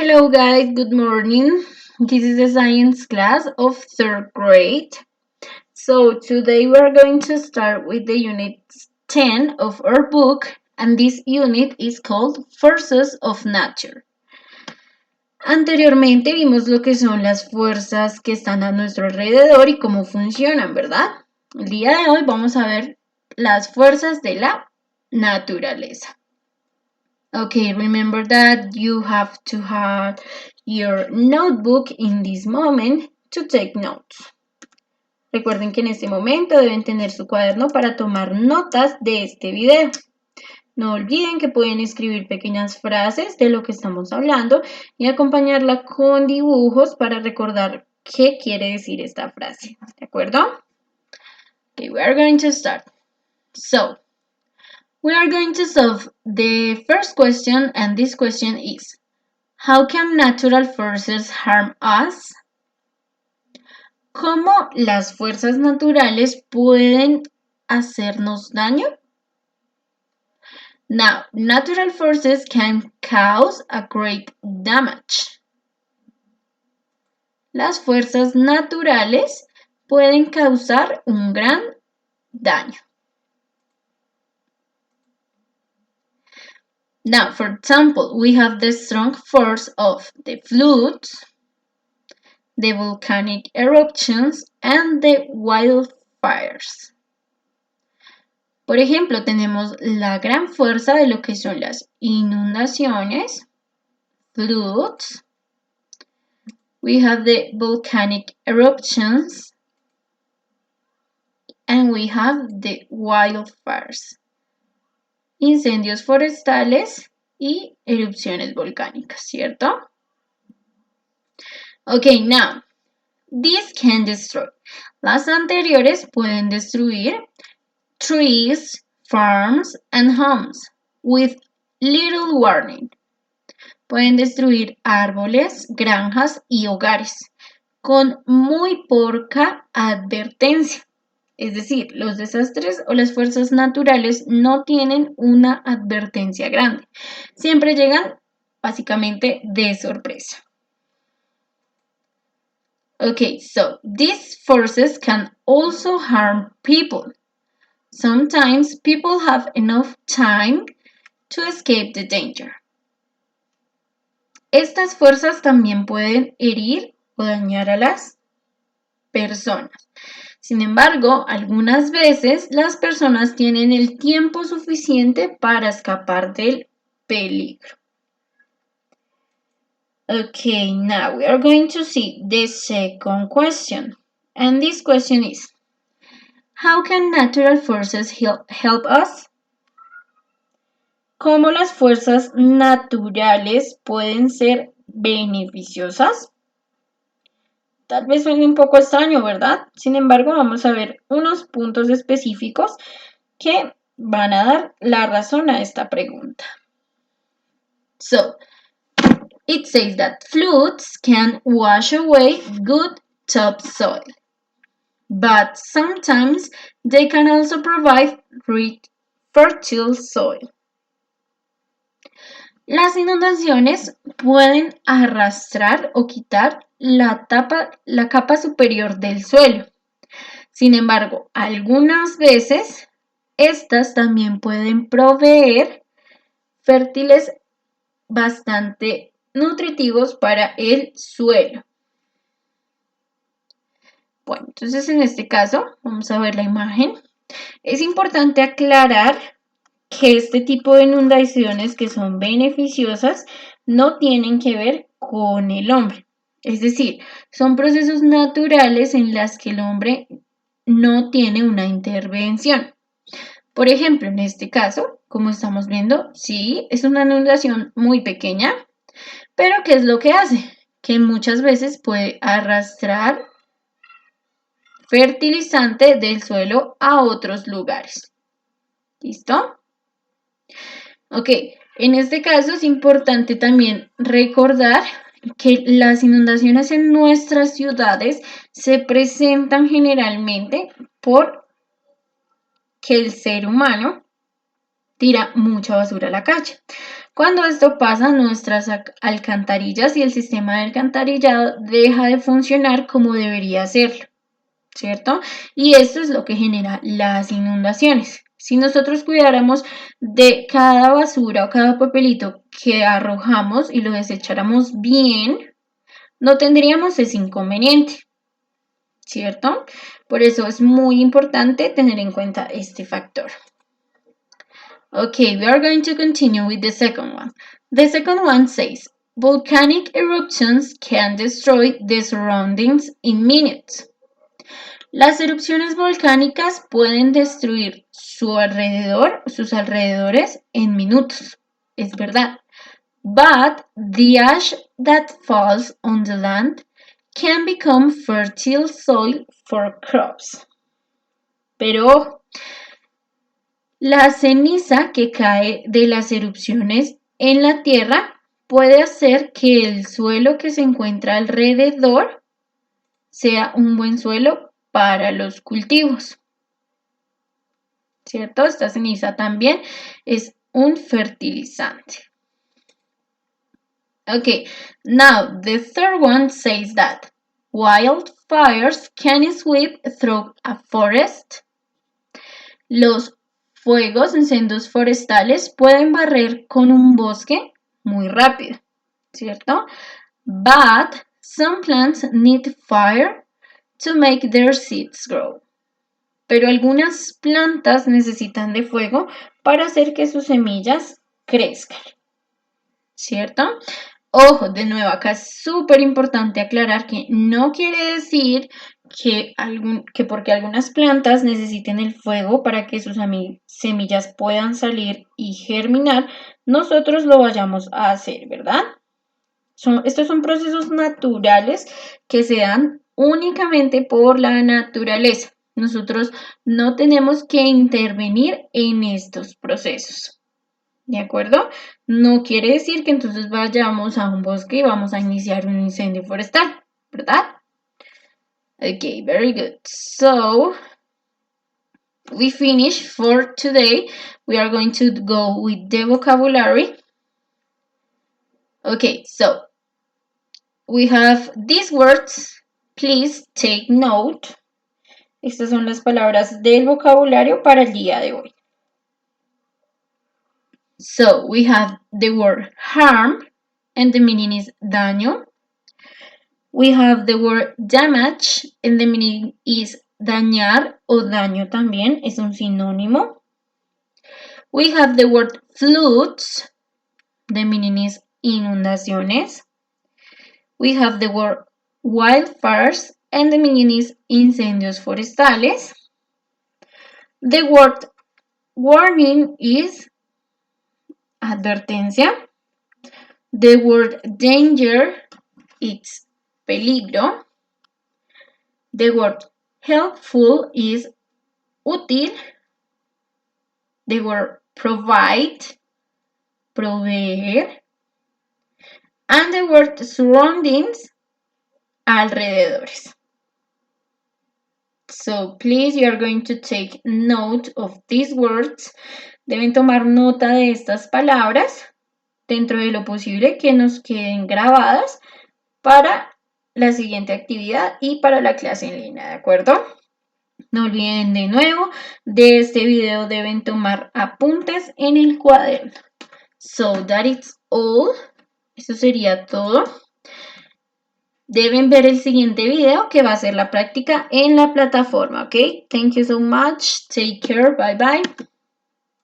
Hello guys, good morning. This is the science class of 3rd grade. So today we are going to start with the unit 10 of our book, and this unit is called Forces of Nature. Anteriormente vimos lo que son las fuerzas que están a nuestro alrededor y cómo funcionan, ¿verdad? El día de hoy vamos a ver las fuerzas de la naturaleza. Okay, remember that you have to have your notebook in this moment to take notes. Recuerden que en este momento deben tener su cuaderno para tomar notas de este video. No olviden que pueden escribir pequeñas frases de lo que estamos hablando y acompañarla con dibujos para recordar qué quiere decir esta frase. ¿De acuerdo? Okay, we are going to start. So, we are going to solve the first question, and this question is, how can natural forces harm us? ¿Cómo las fuerzas naturales pueden hacernos daño? Now, natural forces can cause a great damage. Las fuerzas naturales pueden causar un gran daño. Now, for example, we have the strong force of the floods, the volcanic eruptions, and the wildfires. Por ejemplo, tenemos la gran fuerza de lo que son las inundaciones, floods. We have the volcanic eruptions, and we have the wildfires. Incendios forestales y erupciones volcánicas, ¿cierto? Okay, now, this can destroy. Las anteriores pueden destruir trees, farms, and homes with little warning. Pueden destruir árboles, granjas y hogares con muy poca advertencia. Es decir, los desastres o las fuerzas naturales no tienen una advertencia grande. Siempre llegan básicamente de sorpresa. Okay, so these forces can also harm people. Sometimes people have enough time to escape the danger. Estas fuerzas también pueden herir o dañar a las personas. Sin embargo, algunas veces las personas tienen el tiempo suficiente para escapar del peligro. Okay, now we are going to see the second question. And this question is, how can natural forces help us? ¿Cómo las fuerzas naturales pueden ser beneficiosas? Tal vez suene un poco extraño, ¿verdad? Sin embargo, vamos a ver unos puntos específicos que van a dar la razón a esta pregunta. So, it says that floods can wash away good topsoil, but sometimes they can also provide rich, fertile soil. Las inundaciones pueden arrastrar o quitar la capa superior del suelo. Sin embargo, algunas veces estas también pueden proveer fértiles bastante nutritivos para el suelo. Bueno, entonces en este caso, vamos a ver la imagen. Es importante aclarar que este tipo de inundaciones que son beneficiosas no tienen que ver con el hombre. Es decir, son procesos naturales en los que el hombre no tiene una intervención. Por ejemplo, en este caso, como estamos viendo, sí, es una inundación muy pequeña, pero ¿qué es lo que hace? Que muchas veces puede arrastrar fertilizante del suelo a otros lugares. ¿Listo? Ok, en este caso es importante también recordar que las inundaciones en nuestras ciudades se presentan generalmente por que el ser humano tira mucha basura a la calle. Cuando esto pasa, nuestras alcantarillas y el sistema de alcantarillado deja de funcionar como debería hacerlo, ¿cierto? Y esto es lo que genera las inundaciones. Si nosotros cuidáramos de cada basura o cada papelito que arrojamos y lo desecháramos bien, no tendríamos ese inconveniente, ¿cierto? Por eso es muy importante tener en cuenta este factor. Okay, we are going to continue with the second one. The second one says, volcanic eruptions can destroy the surroundings in minutes. Las erupciones volcánicas pueden destruir sus alrededores en minutos. Es verdad. But the ash that falls on the land can become fertile soil for crops. Pero la ceniza que cae de las erupciones en la tierra puede hacer que el suelo que se encuentra alrededor sea un buen suelo para los cultivos. ¿Cierto? Esta ceniza también es un fertilizante. Okay, now the third one says that wildfires can sweep through a forest. Los fuegos, incendios forestales pueden barrer con un bosque muy rápido, ¿cierto? But some plants need fire to make their seeds grow. Pero algunas plantas necesitan de fuego para hacer que sus semillas crezcan, ¿cierto? Ojo, de nuevo, acá es súper importante aclarar que no quiere decir que porque algunas plantas necesiten el fuego para que sus semillas puedan salir y germinar, nosotros lo vayamos a hacer, ¿verdad? Estos son procesos naturales que se dan únicamente por la naturaleza. Nosotros no tenemos que intervenir en estos procesos. ¿De acuerdo? No quiere decir que entonces vayamos a un bosque y vamos a iniciar un incendio forestal, ¿verdad? Okay, very good. So, we finish for today. We are going to go with the vocabulary. Okay, so, we have these words. Please take note. Estas son las palabras del vocabulario para el día de hoy. So, we have the word harm, and the meaning is daño. We have the word damage, and the meaning is dañar o daño también, es un sinónimo. We have the word floods, the meaning is inundaciones. We have the word wildfires, and the meaning is incendios forestales. The word warning is advertencia. The word danger is peligro. The word helpful is útil. The word provide, proveer. And the word surroundings, alrededores. So please, you are going to take note of these words. Deben tomar nota de estas palabras dentro de lo posible que nos queden grabadas para la siguiente actividad y para la clase en línea, ¿de acuerdo? No olviden de nuevo, de este video deben tomar apuntes en el cuaderno. So that is all. Eso sería todo. Deben ver el siguiente video que va a ser la práctica en la plataforma, ¿ok? Thank you so much. Take care. Bye bye.